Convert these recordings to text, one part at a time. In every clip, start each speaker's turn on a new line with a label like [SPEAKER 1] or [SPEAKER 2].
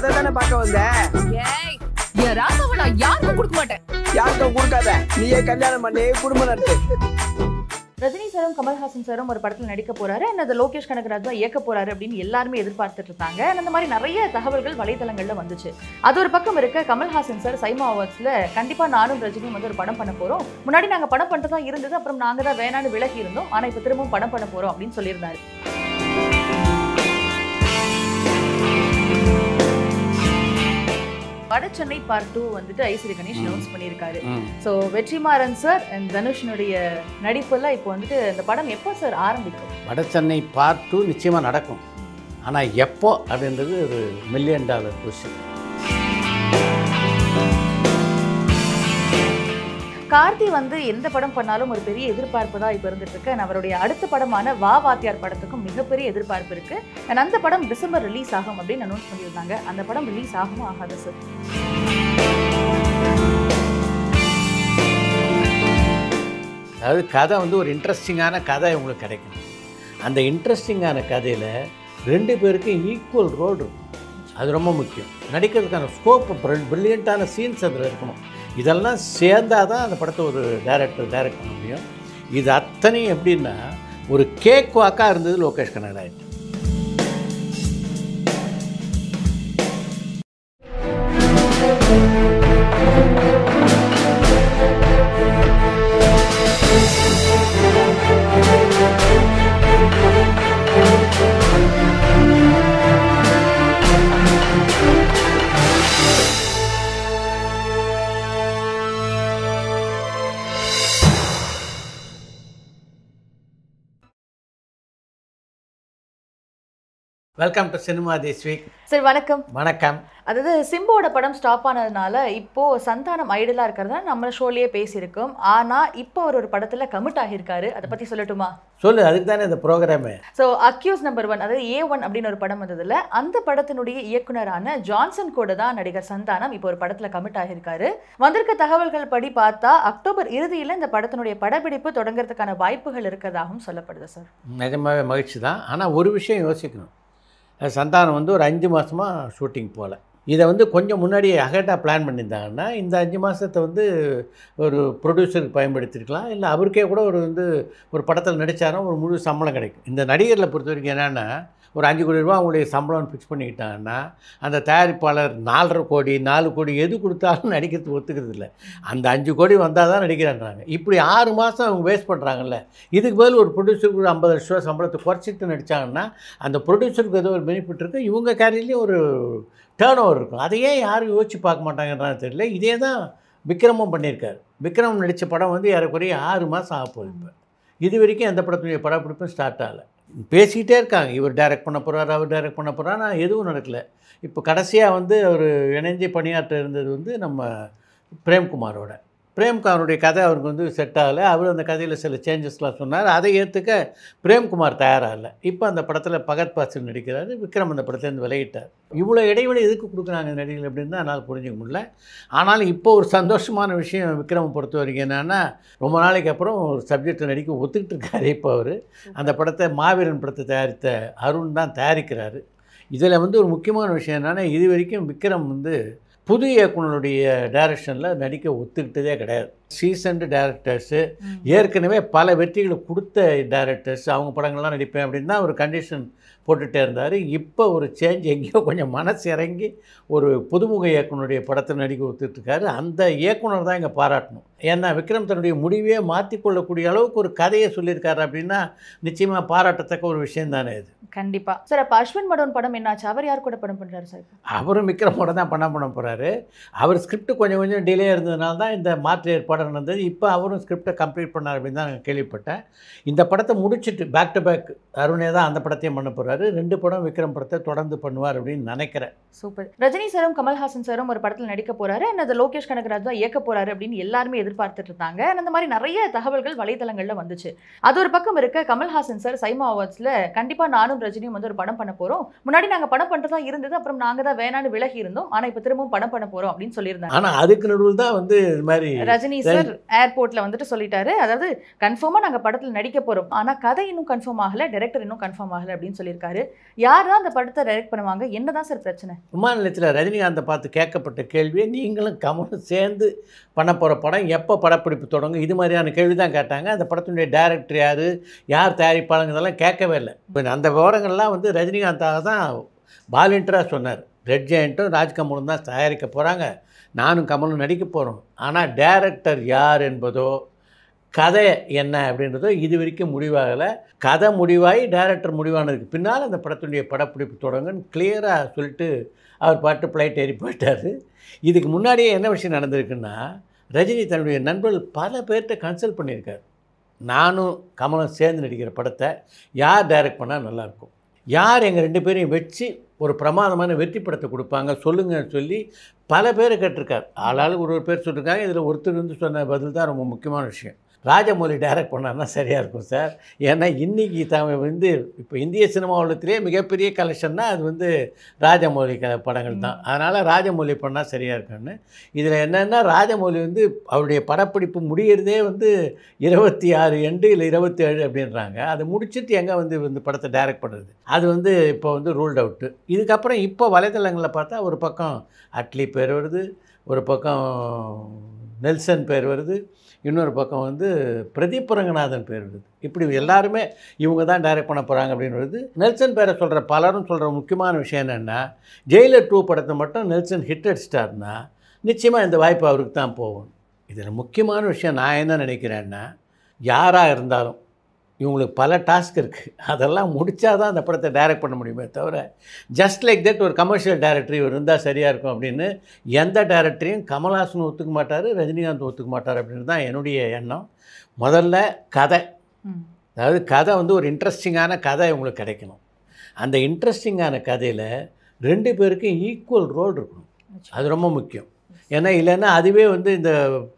[SPEAKER 1] அதை தானே பார்க்க வந்தேன்.
[SPEAKER 2] ஏய், என் ராசாவை நான் யாருக்கும் கொடுக்க மாட்டேன்.
[SPEAKER 1] யாருக்கும் கொடுக்காத, நீயே கல்யாணம் பண்ணி குடும்பம் நடத்து.
[SPEAKER 3] ரஜினி சாரும் கமல்ஹாசன் சாரும் ஒரு படத்தில் நடிக்க போறாரு, அந்த லோகேஷ் கனகராஜ் தான் இயக்க போறாரு அப்படின்னு எல்லாருமே எதிர்பார்த்துட்டு இருந்தாங்க. அந்த மாதிரி நிறைய தகவல்கள் வலைதளங்கள்ல வந்துச்சு. அது ஒரு பக்கம் இருக்க, கமல்ஹாசன் சார் சைமா அவார்ட்ஸ்ல கண்டிப்பா நானும் ரஜினியும் வந்து ஒரு படம் பண்ண போறோம், முன்னாடி நாங்க படம் பண்ணிட்டு தான் இருந்தது, அப்புறம் நாங்க தான் வேணான்னு விலகி இருந்தோம், ஆனா இப்ப திரும்பவும் படம் பண்ண போறோம் அப்படின்னு சொல்லியிருந்தாரு. வட சென்னை பார்ட் 2 வந்துட்டு ஐஸ்வரி கணேஷ் அனௌன்ஸ் பண்ணியிருக்காரு. ஸோ வெற்றிமாறன் சார் அண்ட் தனுஷனுடைய நடிப்புல இப்போ வந்துட்டு இந்த படம் எப்போ சார் ஆரம்பிக்கும்?
[SPEAKER 4] வட சென்னை பார்ட் 2 நிச்சயமாக நடக்கும். ஆனால் எப்போ அப்படின்றது ஒரு $1 மில்லியன் கொஸ்டின்.
[SPEAKER 3] கார்த்தி வந்து எந்த படம் பண்ணாலும் ஒரு பெரிய எதிர்பார்ப்பு தான் இப்போ இருந்துட்டு இருக்கு. அவருடைய அடுத்த படமான வா வாத்தியார் படத்துக்கும் மிகப்பெரிய எதிர்பார்ப்பு இருக்கு. அந்த படம் டிசம்பர் ரிலீஸ் ஆகும் அப்படின்னு அனௌன்ஸ் பண்ணியிருந்தாங்க. அந்த படம் ரிலீஸ் ஆகுமா ஆகாது சார்?
[SPEAKER 4] அதாவது கதை வந்து ஒரு இன்ட்ரெஸ்டிங்கான கதை உங்களுக்கு கிடைக்கும். அந்த இன்ட்ரெஸ்டிங்கான கதையில் 2 பேருக்கும் ஈக்குவல் ரோல் இருக்கும். அது ரொம்ப முக்கியம். நடிக்கிறதுக்கான ஸ்கோப், பிரில்லியண்ட்டான சீன்ஸ் அதில் இருக்கணும். இதெல்லாம் சேர்ந்தால் தான் அந்த படத்தை ஒரு டைரக்ட் பண்ண முடியும். இது அத்தனையும் எப்படின்னா ஒரு கேக் வாக்காக இருந்தது Lokesh Kanagaraj. Welcome to cinema this week.
[SPEAKER 3] Sir வணக்கம்.
[SPEAKER 4] வணக்கம்.
[SPEAKER 3] அதாவது சிம்புவோட படம் ஸ்டாப் ஆனதுனால இப்போ சந்தானம் ஐடலா இருக்கிறதா நம்ம ஷோலயே பேசியிருக்கோம். ஆனா இப்போ ஒரு படத்துல கமிட் ஆகியிருக்காரு. அதை பத்தி சொல்லட்டுமா?
[SPEAKER 4] சொல்லு, அதுக்கு தானே இந்த ப்ரோக்ராமே.
[SPEAKER 3] ஸோ அக்யூஸ் நம்பர் 1, அதாவது A1 அப்படின்னு ஒரு படம் வந்ததுல அந்த படத்தினுடைய இயக்குனரான ஜான்சன் கூட தான் நடிகர் சந்தானம் இப்போ ஒரு படத்துல கமிட் ஆகியிருக்காரு. வந்திருக்க தகவல்கள் படி பார்த்தா அக்டோபர் இறுதியில் இந்த படத்தினுடைய படப்பிடிப்பு தொடங்குறதுக்கான வாய்ப்புகள் இருக்கிறதாகவும் சொல்லப்படுது சார்.
[SPEAKER 4] நிஜமாவே மகிழ்ச்சி தான். ஆனால் ஒரு விஷயம் யோசிக்கணும். சந்தானம் வந்து ஒரு 5 மாதமாக ஷூட்டிங் போகல. இதை வந்து கொஞ்சம் முன்னாடி அகேட்டாக பிளான் பண்ணியிருந்தாங்கன்னா இந்த 5 மாதத்தை வந்து ஒரு ப்ரொடியூசருக்கு பயன்படுத்தியிருக்கலாம். இல்லை அவருக்கே கூட ஒரு படத்தில் நடித்தாலும் ஒரு முழு சம்பளம் கிடைக்கும். இந்த நடிகர்களை பொறுத்த வரைக்கும் என்னென்னா, ஒரு 5 கோடி ரூபா அவங்களுடைய சம்பளம் ஃபிக்ஸ் பண்ணிக்கிட்டாங்கன்னா அந்த தயாரிப்பாளர் 4.5 கோடி 4 கோடி எது கொடுத்தாலும் நடிக்கிறதுக்கு ஒத்துக்கிறது இல்லை. அந்த 5 கோடி வந்தால் தான் நடிக்கிறான்றாங்க. இப்படி 6 மாதம் அவங்க வேஸ்ட் பண்ணுறாங்கல்ல. இதுக்கு பதில் ஒரு ப்ரொடியூசருக்கு 50 லட்ச ரூபா சம்பளத்தை குறைச்சிட்டு நடித்தாங்கன்னா அந்த ப்ரொடியூசருக்கு ஏதோ ஒரு பெனிஃபிட் இருக்குது, இவங்க கேரியர்லேயும் ஒரு டேர்ன் ஓவர் இருக்கும். அதையே யாரும் யோசிச்சு பார்க்க மாட்டாங்கன்றான்னு தெரியல. இதே தான் விக்ரமும் பண்ணியிருக்காரு. விக்ரம் நடித்த படம் வந்து ஏறக்குறைய 6 மாதம் ஆக போகுது. இப்போ இது வரைக்கும் எந்த படத்துடைய படப்பிடிப்பும் ஸ்டார்ட் ஆகலை. பேசிக்கிட்டே இருக்காங்க, இவர் டைரக்ட் பண்ண போகிறார், அவர் டைரக்ட் பண்ண போகிறார், ஆனால் எதுவும் நடக்கலை. இப்போ கடைசியாக வந்து அவர் இணைஞ்சு பணியாற்ற இருந்தது வந்து நம்ம பிரேம்குமாரோட. பிரேம்குமாருடைய கதை அவருக்கு வந்து செட் ஆகலை. அவர் அந்த கதையில் சில சேஞ்சஸ்லாம் சொன்னார். அதை ஏற்றுக்க பிரேம்குமார் தயாராக இல்லை. இப்போ அந்த படத்தில் பகத் பாசில் நடிக்கிறார். விக்ரம் அந்த படத்துலேருந்து விலகிட்டார். இவ்வளோ இடைவெளி எதுக்கு கொடுக்குறாங்க நடிகர்கள் அப்படின்னு தான் என்னால் புரிஞ்சிக்க முடியல. ஆனாலும் இப்போ ஒரு சந்தோஷமான விஷயம் விக்ரமை பொறுத்த வரைக்கும் என்னென்னா, ரொம்ப நாளைக்கு அப்புறம் ஒரு சப்ஜெக்டை நடிக்க ஒத்துக்கிட்டு இருக்காரு. இப்போ அவர் அந்த படத்தை மாவீரன் படத்தை தயாரித்த அருண் தான் தயாரிக்கிறாரு. இதில் வந்து ஒரு முக்கியமான விஷயம் என்னென்னா, இது வரைக்கும் விக்ரம் வந்து புது இயக்குனருடைய டைரக்ஷனில் நடிக்க ஒத்துக்கிட்டதே கிடையாது. சீசன்டு டைரக்டர்ஸு, ஏற்கனவே பல வெற்றிகளை கொடுத்த டைரக்டர்ஸ், அவங்க படங்கள்லாம் நடிப்பேன் அப்படின்னு தான் ஒரு கண்டிஷன் போட்டுகிட்டே இருந்தார். இப்போ ஒரு சேஞ்ச், எங்கேயோ கொஞ்சம் மனசு இறங்கி ஒரு புதுமுக இயக்குனருடைய படத்தில் நடிக்க ஒத்துட்ருக்காரு. அந்த இயக்குனர் தான் இங்கே பாராட்டணும். ஏன்னா விக்ரம் தன்னுடைய முடிவே மாற்றிக்கொள்ளக்கூடிய அளவுக்கு ஒரு கதையை சொல்லியிருக்காரு அப்படின்னா நிச்சயமாக பாராட்டத்தக்க ஒரு விஷயம் தானே இது.
[SPEAKER 3] கண்டிப்பாக சார். அப்போ அஸ்வின் மடோன் படம் என்னாச்சு? அவர் யார் கூட படம் பண்ணுறாரு சார்?
[SPEAKER 4] அவரும் விக்ரமோட தான் பண்ண போகிறாரு. அவர் ஸ்கிரிப்ட் கொஞ்சம் டிலே இருந்ததுனால தான் இந்த மாற்று ஏற்பாடு நடந்தது. இப்போ அவரும் ஸ்கிரிப்டை கம்ப்ளீட் பண்ணார் அப்படின்னு தான் நான் கேள்விப்பட்டேன். இந்த படத்தை முடிச்சுட்டு பேக் டு பேக் அருணே தான் அந்த படத்தையும் பண்ண போகிறாரு. 2 படம் விக்ரம் படத்தை தொடர்ந்து பண்ணுவார் அப்படின்னு நினைக்கிறேன்.
[SPEAKER 3] சூப்பர். ரஜினி சாரும் கமல்ஹாசன் சாரும் ஒரு படத்தில் நடிக்க போறாரு, அந்த லோகேஷ் கனகராஜ் தான் இயக்க போறாரு அப்படின்னு எல்லாருமே எதிர்பார்த்துட்டு இருந்தாங்க. அந்த மாதிரி நிறைய தகவல்கள் வலைதளங்கள்ல வந்துச்சு. அது ஒரு பக்கம் இருக்க, கமல்ஹாசன் சார் சைமா அவார்ட்ஸ்ல கண்டிப்பா நானும் ரஜினியும் வந்து ஒரு படம் பண்ண போறோம், முன்னாடி நாங்க படம் பண்ணிட்டு தான் இருந்தது, அப்புறம் நாங்க தான் வேணான்னு விலகி இருந்தோம், ஆனா இப்ப திரும்பவும் படம் பண்ண போறோம் அப்படின்னு சொல்லியிருந்தாங்க.
[SPEAKER 4] ஆனா அதுக்கு நடுவில் தான் வந்து இது மாதிரி
[SPEAKER 3] ரஜினி சார் ஏர்போர்ட்ல வந்துட்டு சொல்லிட்டாரு, அதாவது கன்ஃபார்மா நாங்க படத்துல நடிக்க போறோம், ஆனா கதை இன்னும் கன்ஃபார்ம் ஆகல, டைரக்டர் இன்னும் கன்ஃபார்ம் ஆகல அப்படின்னு சொல்லியிருக்காரு. யார் தான் அந்த படத்தை டைரக்ட் பண்ணுவாங்க, என்னதான் சார் பிரச்சனை?
[SPEAKER 4] விமான நிலையத்தில் ரஜினிகாந்தை பார்த்து கேட்கப்பட்ட கேள்வியை நீங்களும் கமலும் சேர்ந்து பண்ண போகிற படம் எப்போ படப்பிடிப்பு தொடங்கும், இது மாதிரியான கேள்வி தான் கேட்டாங்க. அந்த படத்தினுடைய டைரக்டர் யார், யார் தயாரிப்பாளங்க, இதெல்லாம் கேட்கவே இல்லை. இப்போ அந்த விவரங்கள்லாம் வந்து ரஜினிகாந்தாக தான் வாலண்டியராக சொன்னார். ரெட் ஜெயண்ட்டும் ராஜ்கமலும் தான் தயாரிக்க போகிறாங்க, நானும் கமலும் நடிக்க போகிறோம். ஆனால் டைரக்டர் யார் என்பதோ கதை என்ன அப்படின்றதோ இது வரைக்கும் முடிவாகலை. கதை முடிவாகி டைரக்டர் முடிவானதுக்கு பின்னால் அந்த படத்துடைய படப்பிடிப்பு தொடங்குன்னு கிளியராக சொல்லிட்டு அவர் பாட்டு ஃப்ளைட் ஏறி போயிட்டார். இதுக்கு முன்னாடியே என்ன விஷயம் நடந்திருக்குன்னா, ரஜினி தன்னுடைய நண்பர்கள் பல பேர்கிட்ட கன்சல்ட் பண்ணியிருக்கார். நானும் கமலும் சேர்ந்து நடிக்கிற படத்தை யார் டைரக்ட் பண்ணால் நல்லாயிருக்கும், யார் எங்கள் 2 பேரையும் வச்சு ஒரு பிரமாதமான வெற்றி படத்தை கொடுப்பாங்க சொல்லுங்கன்னு சொல்லி பல பேரை கேட்டிருக்கார். ஆளாளுக்கு ஒரு பேர் சொல்லியிருக்காங்க. இதில் ஒருத்தர் வந்து சொன்ன பதில் தான் ரொம்ப முக்கியமான விஷயம். ராஜமௌலி டைரக்ட் பண்ணார்னா சரியாக இருக்கும் சார். ஏன்னா இன்றைக்கி வந்து இப்போ இந்திய சினிமா உலகத்திலே மிகப்பெரிய கலெக்ஷன்னா அது வந்து ராஜமௌலி படங்கள் தான். அதனால் ராஜமௌலி பண்ணால் சரியாக இருக்குன்னு. இதில் என்னென்னா ராஜமௌலி வந்து அவருடைய படப்பிடிப்பு முடிகிறதே வந்து 26 எண்டு இல்லை 27 அப்படின்றாங்க. அதை முடிச்சுட்டு எங்கே வந்து படத்தை டைரக்ட் பண்ணுறது, அது வந்து இப்போ வந்து ரூல்ட் அவுட்டு. இதுக்கப்புறம் இப்போ வலைதளங்களில் பார்த்தா ஒரு பக்கம் அட்லி பேர் வருது, ஒரு பக்கம் நெல்சன் பேர் வருது, இன்னொரு பக்கம் வந்து பிரதீப் ரங்கநாதன் பேர் வருது. இப்படி எல்லாருமே இவங்க தான் டைரக்ட் பண்ண போகிறாங்க அப்படின்னு வருது. நெல்சன் பேரை சொல்கிற பலரும் சொல்கிற முக்கியமான விஷயம் என்னென்னா, ஜெயிலர் 2 படத்தை மட்டும் நெல்சன் ஹிட் அடிச்சிட்டாருன்னா நிச்சயமாக இந்த வாய்ப்பு அவருக்கு தான் போகும். இதில் முக்கியமான விஷயம் நான் என்ன நினைக்கிறேன்னா, யாராக இருந்தாலும் இவங்களுக்கு பல டாஸ்க் இருக்குது, அதெல்லாம் முடித்தா தான் அந்த படத்தை டைரக்ட் பண்ண முடியுமே தவிர ஜஸ்ட் லைக் தட் ஒரு கமர்ஷியல் டைரக்டர் இவர் இருந்தால் சரியாக இருக்கும் அப்படின்னு எந்த டைரக்டரையும் கமல்ஹாசன் ஒத்துக்க மாட்டார், ரஜினிகாந்த் ஒத்துக்க மாட்டார் அப்படின்னு தான் என்னுடைய எண்ணம். முதல்ல கதை, அதாவது கதை வந்து ஒரு இன்ட்ரெஸ்டிங்கான கதை இவங்களுக்கு கிடைக்கணும். அந்த இன்ட்ரெஸ்டிங்கான கதையில் 2 பேருக்கும் ஈக்குவல் ரோல் இருக்கணும், அது ரொம்ப முக்கியம். ஏன்னா இல்லைன்னா அதுவே வந்து இந்த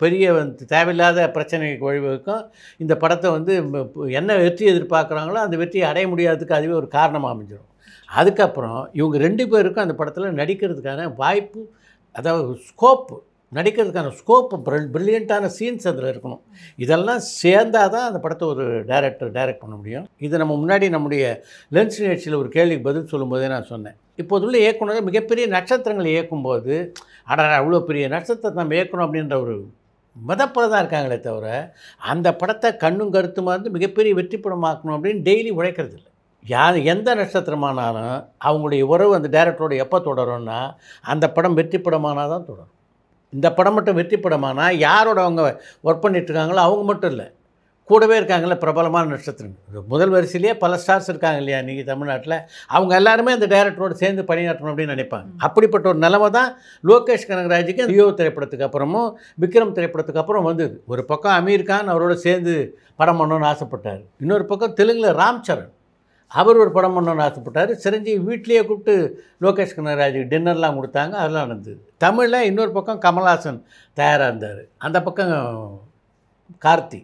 [SPEAKER 4] பெரிய வந்து தேவையில்லாத பிரச்சனைக்கு வழிவகுக்கும். இந்த படத்தை வந்து என்ன வெற்றி எதிர்பார்க்குறாங்களோ அந்த வெற்றியை அடைய முடியாததுக்கு அதுவே ஒரு காரணமாக அமைஞ்சிடும். அதுக்கப்புறம் இவங்க 2 பேருக்கும் அந்த படத்தில் நடிக்கிறதுக்கான வாய்ப்பு, அதாவது ஸ்கோப்பு, நடிக்கிறதுக்கான ஸ்கோப்பு, ப்ரில்லியண்ட்டான சீன்ஸ் அதில் இருக்கணும். இதெல்லாம் சேர்ந்தால் தான் அந்த படத்தை ஒரு டைரக்டர் டைரக்ட் பண்ண முடியும். இது நம்ம முன்னாடி நம்முடைய லென்ஸ் நிகழ்ச்சியில் ஒரு கேள்விக்கு பதில் சொல்லும்போதே நான் சொன்னேன். இப்போதுள்ள இயக்குனர் மிகப்பெரிய நட்சத்திரங்களை இயக்கும்போது அவ்வளோ பெரிய நட்சத்திரத்தை நம்ம இயக்கணும் அப்படின்ற ஒரு மதப்பில் தான் இருக்காங்களே தவிர அந்த படத்தை கண்ணும் கருத்துமாக இருந்து மிகப்பெரிய வெற்றி படமாக்கணும் அப்படின்னு டெய்லி உழைக்கிறது இல்லை. யார் எந்த நட்சத்திரமானாலும் அவங்களுடைய உறவு அந்த டைரக்டரோட எப்போ தொடரும்னா அந்த படம் வெற்றி படமானால் தான் தொடரும். இந்த படம் மட்டும் வெற்றி படமானால் யாரோட அவங்க ஒர்க் பண்ணிட்டுருக்காங்களோ அவங்க மட்டும் இல்லை, கூடவே இருக்காங்களே பிரபலமான நட்சத்திரங்கள், முதல் வரிசையிலேயே பல ஸ்டார்ஸ் இருக்காங்க இல்லையா இன்றைக்கி தமிழ்நாட்டில், அவங்க எல்லாருமே அந்த டைரக்டரோடு சேர்ந்து பணியாற்றணும் அப்படின்னு நினைப்பாங்க. அப்படிப்பட்ட ஒரு நிலைமை தான் லோகேஷ் கனகராஜுக்கு லியோ திரைப்படத்துக்கு அப்புறமும் விக்ரம் திரைப்படத்துக்கு அப்புறம் வந்தது. ஒரு பக்கம் அமீர் கான் அவரோட சேர்ந்து படம் பண்ணணும்னு ஆசைப்பட்டார், இன்னொரு பக்கம் தெலுங்கில் ராம் சரண் அவர் ஒரு படம் பண்ணணும்னு ஆசைப்பட்டார். சிரஞ்சீவி வீட்லேயே கூப்பிட்டு லோகேஷ் கனகராஜுக்கு டின்னர்லாம் கொடுத்தாங்க, அதெல்லாம் நடந்தது. தமிழில் இன்னொரு பக்கம் கமல்ஹாசன் தயாராக இருந்தார், அந்த பக்கம் கார்த்தி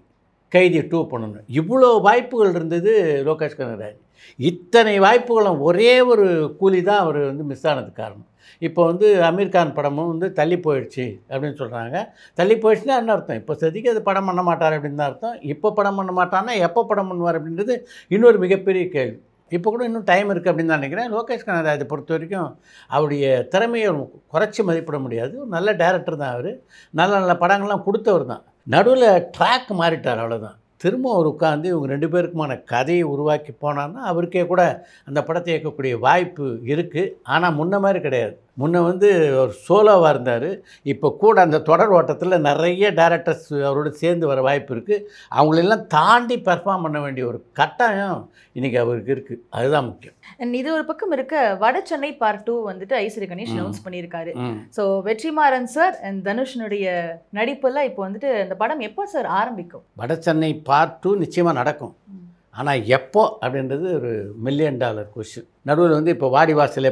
[SPEAKER 4] கைதி 2 பண்ணணும். இவ்வளோ வாய்ப்புகள் இருந்தது லோகேஷ் கனகராஜ். இத்தனை வாய்ப்புகளும் ஒரே ஒரு கூலி தான் அவர் வந்து மிஸ் ஆனதுக்கு காரணம். இப்போ வந்து அமீர் கான் படமும் வந்து தள்ளி போயிடுச்சு அப்படின்னு சொல்கிறாங்க. தள்ளி போயிடுச்சுன்னா என்ன அர்த்தம், இப்போ சதிக்கு அது படம் பண்ண மாட்டார் அப்படின்னு தான் அர்த்தம். இப்போ படம் பண்ண மாட்டார்னா எப்போ படம் பண்ணுவார் அப்படின்றது இன்னொரு மிகப்பெரிய கேள்வி. இப்போ கூட இன்னும் டைம் இருக்குது அப்படின்னு தான் நினைக்கிறேன். லோகேஷ் கனகராஜை பொறுத்த வரைக்கும் அவருடைய திறமையை குறைச்சி மதிப்பிட முடியாது. ஒரு நல்ல டைரக்டர் தான் அவர், நல்ல நல்ல படங்கள்லாம் கொடுத்தவர் தான். நடுவில் ட்ராக் மாறிட்டார், அவ்வளோதான். திரும்ப அவர் உட்காந்து இவங்க 2 பேருக்குமான கதையை உருவாக்கி போனான்னா அவருக்கே கூட அந்த படத்தை இயக்கக்கூடிய வாய்ப்பு இருக்குது. ஆனால் முன்ன மாதிரி கிடையாது. முன்ன வந்து ஒரு சோலோவாக இருந்தார், இப்போ கூட அந்த தொடர் ஓட்டத்தில் நிறைய டைரக்டர்ஸ் அவரோடு சேர்ந்து வர வாய்ப்பு இருக்குது. அவங்களெல்லாம் தாண்டி பெர்ஃபார்ம் பண்ண வேண்டிய ஒரு கட்டாயம் இன்றைக்கி அவருக்கு இருக்குது, அதுதான் முக்கியம்.
[SPEAKER 3] இது ஒரு பக்கம் இருக்க, வட சென்னை பார்ட் 2 வந்துட்டு ஐஸ்வரி கணேஷ் அனௌன்ஸ் பண்ணியிருக்காரு. ஸோ வெற்றிமாறன் சார் அண்ட் தனுஷனுடைய நடிப்பெல்லாம் இப்போ வந்துட்டு அந்த படம் எப்போ சார் ஆரம்பிக்கும்?
[SPEAKER 4] வட சென்னை பார்ட் 2 நிச்சயமாக நடக்கும், ஆனால் எப்போ அப்படின்றது ஒரு $1 மில்லியன் கொஸ்டின். நடுவில் வந்து இப்போ வாடி வாசல்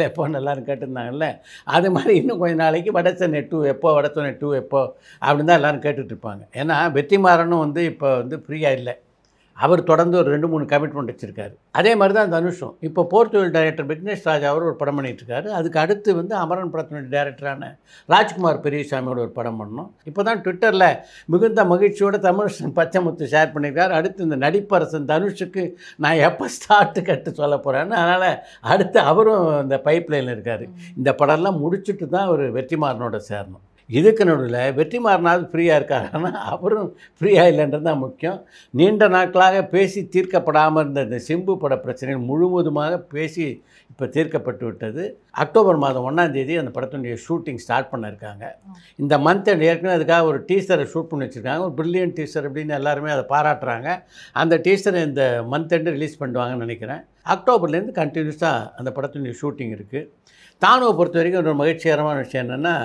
[SPEAKER 4] எப்போன்னு எல்லோரும் கேட்டிருந்தாங்கல்ல, அது மாதிரி இன்னும் கொஞ்ச நாளைக்கு வட சென்னை 2 எப்போ, வட சென்னை 2 எப்போ அப்படின்னு தான் எல்லோரும் கேட்டுட்ருப்பாங்க. ஏன்னா வெற்றிமாறனும் வந்து இப்போ வந்து ஃப்ரீயாக இல்லை, அவர் தொடர்ந்து ஒரு 2-3 கமிட்மெண்ட் வச்சுருக்காரு. அதே மாதிரி தான் தனுஷும். இப்போ போர்த்துகல் டைரக்டர் விக்னேஷ் ராஜ் அவர் ஒரு படம் பண்ணிகிட்ருக்காரு. அதுக்கு அடுத்து வந்து அமரன் படத்தினுடைய டைரக்டரான ராஜ்குமார் பெரியசாமியோட ஒரு படம் பண்ணோம். இப்போ தான் ட்விட்டரில் மிகுந்த மகிழ்ச்சியோட தமிழரசன் பச்சைமுத்து ஷேர் பண்ணியிருக்காரு. அடுத்து இந்த நடிப்பரசன் தனுஷுக்கு நான் எப்போ ஸ்டார்ட்டு கட்டு சொல்ல போகிறேன்னு. அதனால் அடுத்து அவரும் இந்த பைப்லைனில் இருக்கார். இந்த படம்லாம் முடிச்சுட்டு தான் ஒரு வெற்றிமாறனோட சேரணும். இதுக்கு நடுவில் வெற்றிமாறனாவது ஃப்ரீயாக இருக்கார். ஆனால் அவரும் ஃப்ரீயாக இல்லைன்றது தான் முக்கியம். நீண்ட நாட்களாக பேசி தீர்க்கப்படாமல் இருந்த இந்த சிம்பு பட பிரச்சனைகள் முழுவதுமாக பேசி இப்போ தீர்க்கப்பட்டு விட்டது. அக்டோபர் மாதம் 1ஆம் தேதி அந்த படத்தினுடைய ஷூட்டிங் ஸ்டார்ட் பண்ணியிருக்காங்க. இந்த மந்த் ஏற்கனவே அதுக்காக ஒரு டீசரை ஷூட் பண்ணி வச்சுருக்காங்க. ஒரு பிரில்லியன்ட் டீசர் அப்படின்னு எல்லாருமே அதை பாராட்டுறாங்க. அந்த டீசரை இந்த மந்த் எண்டு ரிலீஸ் பண்ணுவாங்கன்னு நினைக்கிறேன். அக்டோபர்லேருந்து கண்டினியூஸாக அந்த படத்தினுடைய ஷூட்டிங் இருக்குது. தானுவை பொறுத்த வரைக்கும் ஒரு மகிழ்ச்சிகரமான விஷயம் என்னென்னா,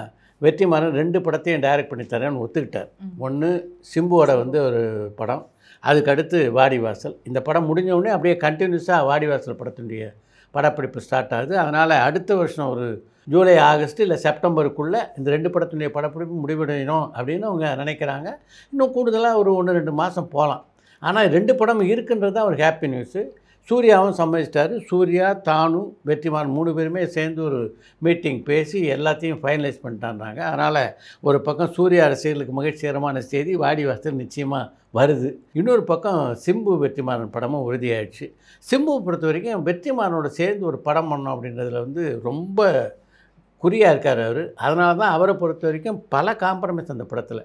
[SPEAKER 4] வெற்றிமாறன் 2 படத்தையும் டைரக்ட் பண்ணி தரேன்னு ஒத்துக்கிட்டார். ஒன்று சிம்புவோட வந்து ஒரு படம், அதுக்கடுத்து வாடிவாசல். இந்த படம் முடிஞ்ச உடனே அப்படியே கண்டினியூஸாக வாடிவாசல் படத்தினுடைய படப்பிடிப்பு ஸ்டார்ட் ஆகுது. அதனால் அடுத்த வருஷம் ஒரு ஜூலை, ஆகஸ்ட் இல்லை செப்டம்பருக்குள்ளே இந்த 2 படத்தினுடைய படப்பிடிப்பு முடிவடையணும் அப்படின்னு அவங்க நினைக்கிறாங்க. இன்னும் கூடுதலாக ஒரு 1-2 மாதம் போகலாம். ஆனால் 2 படம் இருக்குன்றது தான் ஒரு ஹாப்பி நியூஸு. சூர்யாவும் சம்மதிச்சிட்டாரு. சூர்யா, தானு, வெற்றிமாறன் 3 பேருமே சேர்ந்து ஒரு மீட்டிங் பேசி எல்லாத்தையும் ஃபைனலைஸ் பண்ணிட்டான்றாங்க. அதனால் ஒரு பக்கம் சூர்யா ரசிகர்களுக்கு மகிழ்ச்சிகரமான செய்தி, வாடிவாசல் நிச்சயமாக வருது. இன்னொரு பக்கம் சிம்பு வெற்றிமாறன் படமும் உறுதியாயிடுச்சு. சிம்புவை பொறுத்த வரைக்கும் வெற்றிமாறனோட சேர்ந்து ஒரு படம் பண்ணோம் அப்படின்றதுல வந்து ரொம்ப குறியாக இருக்கார் அவர். அதனால தான் அவரை பொறுத்த வரைக்கும் பல காம்ப்ரமைஸ் அந்த படத்தில்.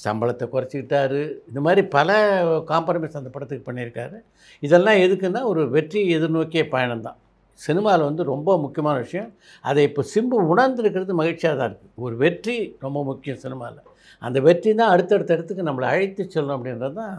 [SPEAKER 4] சம்பளத்தை குறைச்சிக்கிட்டாரு. இந்த மாதிரி பல காம்ப்ரமைஸ் அந்த படத்துக்கு பண்ணியிருக்காரு. இதெல்லாம் எதுக்குன்னா ஒரு வெற்றி எதிர்நோக்கிய பயணம் தான். சினிமாவில் வந்து ரொம்ப முக்கியமான விஷயம். அதை இப்போ சிம்பு உணர்ந்துருக்கிறது மகிழ்ச்சியாக தான் இருக்குது. ஒரு வெற்றி ரொம்ப முக்கியம் சினிமாவில். அந்த வெற்றி தான் அடுத்தடுத்த இடத்துக்கு நம்மளை அழைத்து செல்லணும் அப்படின்றது தான்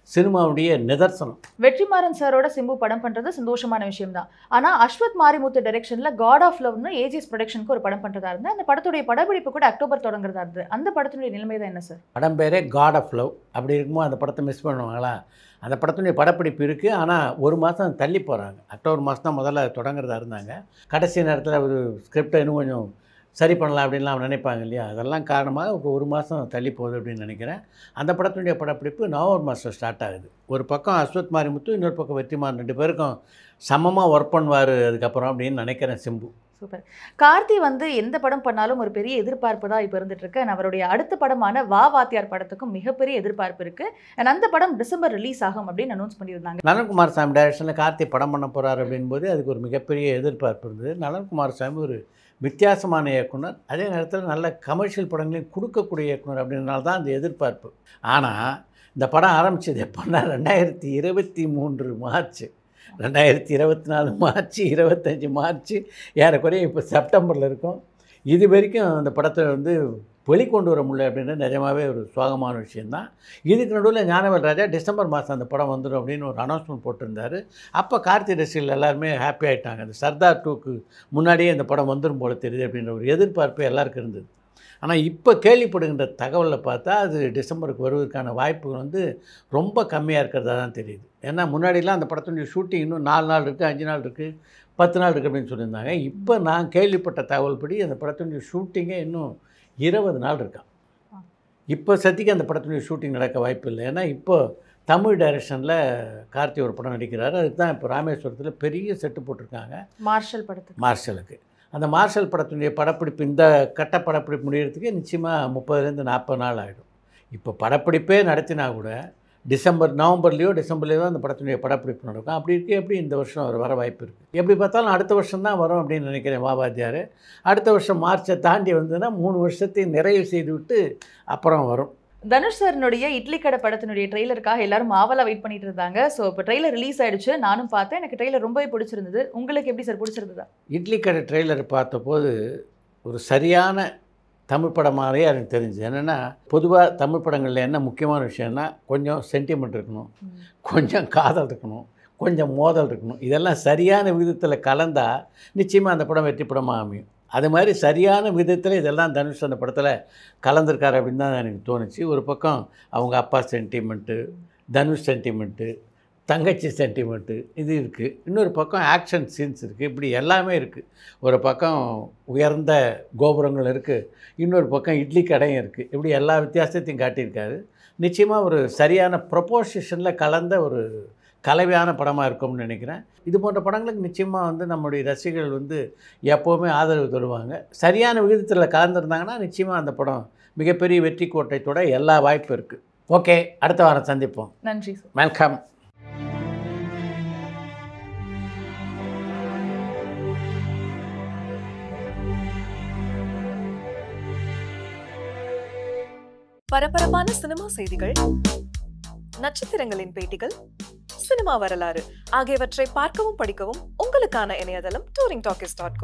[SPEAKER 4] சினிமாவுடைய நிதர்சனம்.
[SPEAKER 3] வெற்றிமாறன் சாரோட சிம்பு படம் பண்றது சந்தோஷமான விஷயம் தான். ஆனா அஸ்வத் மாரிமுத்து டைரக்ஷன்ல காட் ஆஃப் லவ்னு ஏஜிஎஸ் ப்ரொடக்ஷனுக்கு ஒரு படம் பண்றதா இருந்து அந்த படத்துடைய படப்பிடிப்பு கூட அக்டோபர் தொடங்குறதா இருந்து அந்த படத்தினுடைய நிலைமை தான் என்ன சார்?
[SPEAKER 4] படம் பேரே காட் ஆஃப் லவ். அப்படி இருக்கும்போது அந்த படத்தை மிஸ் பண்ணுவாங்களா? அந்த படத்தினுடைய படப்பிடிப்பு இருக்குது. ஆனால் 1 மாதம் தள்ளி போகிறாங்க. அக்டோபர் மாதம் தான் முதல்ல தொடங்குறதா இருந்தாங்க. கடைசி நேரத்தில் ஒரு ஸ்கிரிப்டை இன்னும் கொஞ்சம் சரி பண்ணலாம் அப்படின்லாம் நினைப்பாங்க இல்லையா? அதெல்லாம் காரணமாக இப்போ 1 மாதம் தள்ளி போகுது அப்படின்னு நினைக்கிறேன். அந்த படத்தினுடைய படப்பிடிப்பு நவம்பர் மாதம் ஸ்டார்ட் ஆகுது. ஒரு பக்கம் அஸ்வத் மாரிமுத்து, இன்னொரு பக்கம் வெற்றிமாறன் 2 பேருக்கும் சமமாக ஒர்க் பண்ணுவார் அதுக்கப்புறம் அப்படின்னு நினைக்கிறேன் சிம்பு.
[SPEAKER 3] சூப்பர். கார்த்தி வந்து எந்த படம் பண்ணாலும் ஒரு பெரிய எதிர்பார்ப்பு தான் இப்போ இருந்துட்டு இருக்கு. அவருடைய அடுத்த படமான வா வாத்தியார் படத்துக்கும் மிகப்பெரிய எதிர்பார்ப்பு இருக்கு. அந்த படம் டிசம்பர் ரிலீஸ் ஆகும் அப்படின்னு அனௌன்ஸ் பண்ணியிருந்தாங்க.
[SPEAKER 4] நலன்குமார் சாமி டைரக்ஷனில் கார்த்தி படம் பண்ண போகிறார் அப்படின்போது அதுக்கு ஒரு மிகப்பெரிய எதிர்பார்ப்பு இருந்தது. நலன்குமார் சாமி ஒரு வித்தியாசமான இயக்குனர், அதே நேரத்தில் நல்ல கமர்ஷியல் படங்களையும் கொடுக்கக்கூடிய இயக்குனர் அப்படின்றனால தான் அந்த எதிர்பார்ப்பு. ஆனால் இந்த படம் ஆரம்பித்தது எப்போன்னா 2023 மார்ச், 2024 மார்ச், 25 மார்ச், ஏறக்குறைய இப்போ செப்டம்பரில் இருக்கும். இது வரைக்கும் அந்த படத்தை வந்து வெளிக்கொண்டு வர முடியல அப்படின்றது நிஜமாகவே ஒரு சோகமான விஷயந்தான். இதுக்கு நடுவில் ஞானவேல் ராஜா டிசம்பர் மாதம் அந்த படம் வந்துடும் அப்படின்னு ஒரு அனௌன்ஸ்மெண்ட் போட்டிருந்தார். அப்போ கார்த்தி ரசிகர்கள் எல்லாருமே ஹாப்பி ஆகிட்டாங்க. அந்த சர்தார் 2க்கு முன்னாடியே இந்த படம் வந்துடும் போல தெரியுது அப்படின்ற ஒரு எதிர்பார்ப்பு எல்லாருக்கும் இருந்தது. ஆனால் இப்போ கேள்விப்படுகின்ற தகவலில் பார்த்தா அது டிசம்பருக்கு வருவதற்கான வாய்ப்புகள் வந்து ரொம்ப கம்மியாக இருக்கிறதா தான் தெரியுது. ஏன்னா முன்னாடிலாம் அந்த படத்தினுடைய ஷூட்டிங் இன்னும் 4 நாள் இருக்குது, 5 நாள் இருக்குது, 10 நாள் இருக்குது அப்படின்னு சொல்லியிருந்தாங்க. இப்போ நான் கேள்விப்பட்ட தகவல் படி அந்த படத்தினுடைய ஷூட்டிங்கே இன்னும் 20 நாள் இருக்கான். இப்போ சத்திக்கு அந்த படத்தினுடைய ஷூட்டிங் நடக்க வாய்ப்பு இல்லை. ஏன்னா இப்போ தமிழ் டைரக்ஷனில் கார்த்தி ஒரு படம் நடிக்கிறாரு. அதுக்கு தான் இப்போ ராமேஸ்வரத்தில் பெரிய செட்டு போட்டிருக்காங்க மார்ஷலுக்கு. அந்த மார்ஷல் படத்தினுடைய படப்பிடிப்பு இந்த கட்ட படப்பிடிப்பு முடிகிறதுக்கு நிச்சயமாக 30லேருந்து 40 நாள் ஆகிடும். இப்போ படப்பிடிப்பே நடத்தினா கூட நவம்பர்லேயோ டிசம்பர்லேயோ தான் அந்த படத்தினுடைய படப்பிடிப்பு நடக்கும். அப்படி இருக்குது எப்படி இந்த வருஷம் வர வாய்ப்பு இருக்குது. எப்படி பார்த்தாலும் அடுத்த வருஷம் தான் வரும் அப்படின்னு நினைக்கிறேன் வா வாத்தியார். அடுத்த வருஷம் மார்ச்சை தாண்டி வந்ததுன்னா 3 வருஷத்தை நிறைவு செய்து விட்டு அப்புறம் வரும்.
[SPEAKER 3] தனுஷ் சாரினுடைய இட்லி கடை படத்தினுடைய ட்ரெய்லருக்காக எல்லாரும் ஆவலா வெயிட் பண்ணிட்டு இருந்தாங்க. ஸோ இப்போ ட்ரெய்லர் ரிலீஸ் ஆயிடுச்சு. நானும் பார்த்தேன். எனக்கு ட்ரெய்லர் ரொம்பவே பிடிச்சிருந்தது. உங்களுக்கு எப்படி சார் பிடிச்சிருந்ததா?
[SPEAKER 4] இட்லி கடை ட்ரெய்லர் பார்த்தபோது ஒரு சரியான தமிழ் படம் மாதிரியே எனக்கு தெரிஞ்சு. என்னென்னா பொதுவாக தமிழ் படங்களில் என்ன முக்கியமான விஷயம்னா கொஞ்சம் சென்டிமெண்ட் இருக்கணும், கொஞ்சம் காதல் இருக்கணும், கொஞ்சம் மோதல் இருக்கணும். இதெல்லாம் சரியான விதத்தில் கலந்தால் நிச்சயமாக அந்த படம் வெற்றி படமாக அமையும். அது மாதிரி சரியான விதத்தில் இதெல்லாம் தனுஷ் அந்த படத்தில் கலந்துருக்காரு அப்படின்னு தான் எனக்கு தோணுச்சு. ஒரு பக்கம் அவங்க அப்பா சென்டிமெண்ட்டு, தனுஷ் சென்டிமெண்ட்டு, தங்கச்சி சென்டிமெண்ட்டு இது இருக்குது. இன்னொரு பக்கம் ஆக்ஷன் சீன்ஸ் இருக்குது. இப்படி எல்லாமே இருக்குது. ஒரு பக்கம் உயர்ந்த கோபுரங்கள் இருக்குது, இன்னொரு பக்கம் இட்லி கடையும் இருக்குது. இப்படி எல்லா வித்தியாசத்தையும் காட்டியிருக்காரு. நிச்சயமாக ஒரு சரியான ப்ரொபோசிஷனில் கலந்த ஒரு கலவையான படமாக இருக்கும்னு நினைக்கிறேன். இது போன்ற படங்களுக்கு நிச்சயமாக வந்து நம்முடைய ரசிகர்கள் வந்து எப்போவுமே ஆதரவு தருவாங்க. சரியான விகிதத்தில் கலந்துருந்தாங்கன்னா நிச்சயமாக அந்த படம் மிகப்பெரிய வெற்றி கோட்டை தொட எல்லா வாய்ப்பும் இருக்குது. ஓகே, அடுத்த வாரம் சந்திப்போம்.
[SPEAKER 3] நன்றி சார்.
[SPEAKER 4] வெல்கம்.
[SPEAKER 5] பரபரப்பான சினிமா செய்திகள், நட்சத்திரங்களின் பேட்டிகள், சினிமா வரலாறு ஆகியவற்றை பார்க்கவும் படிக்கவும் உங்களுக்கான இணையதளம் touringtalkies.co.